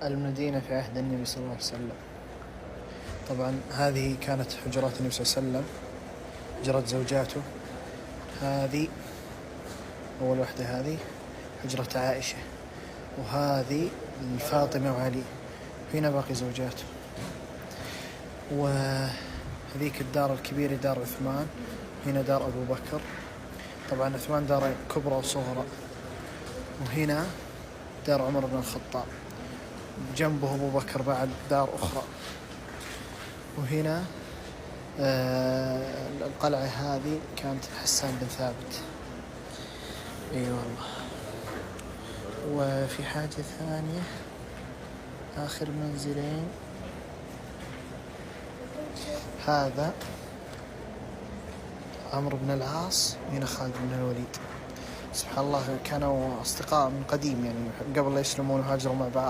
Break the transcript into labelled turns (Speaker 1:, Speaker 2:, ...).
Speaker 1: المدينة في عهد النبي صلى الله عليه وسلم. طبعا هذه كانت حجرات النبي صلى الله عليه وسلم، حجرات زوجاته. هذه أول واحدة، هذه حجرة عائشة، وهذه فاطمة وعلي. هنا باقي زوجاته. وهذيك الدار الكبيرة دار عثمان، هنا دار أبو بكر. طبعا عثمان دار كبرى وصغرى. وهنا دار عمر بن الخطاب، جنبه أبو بكر بعد دار أخرى. وهنا القلعة هذه كانت حسان بن ثابت. اي والله. وفي حاجة ثانية، آخر منزلين، هذا عمرو بن العاص، هنا خالد بن الوليد. سبحان الله، كانوا أصدقاء من قديم يعني، قبل لا يسلمون وهاجروا مع بعض.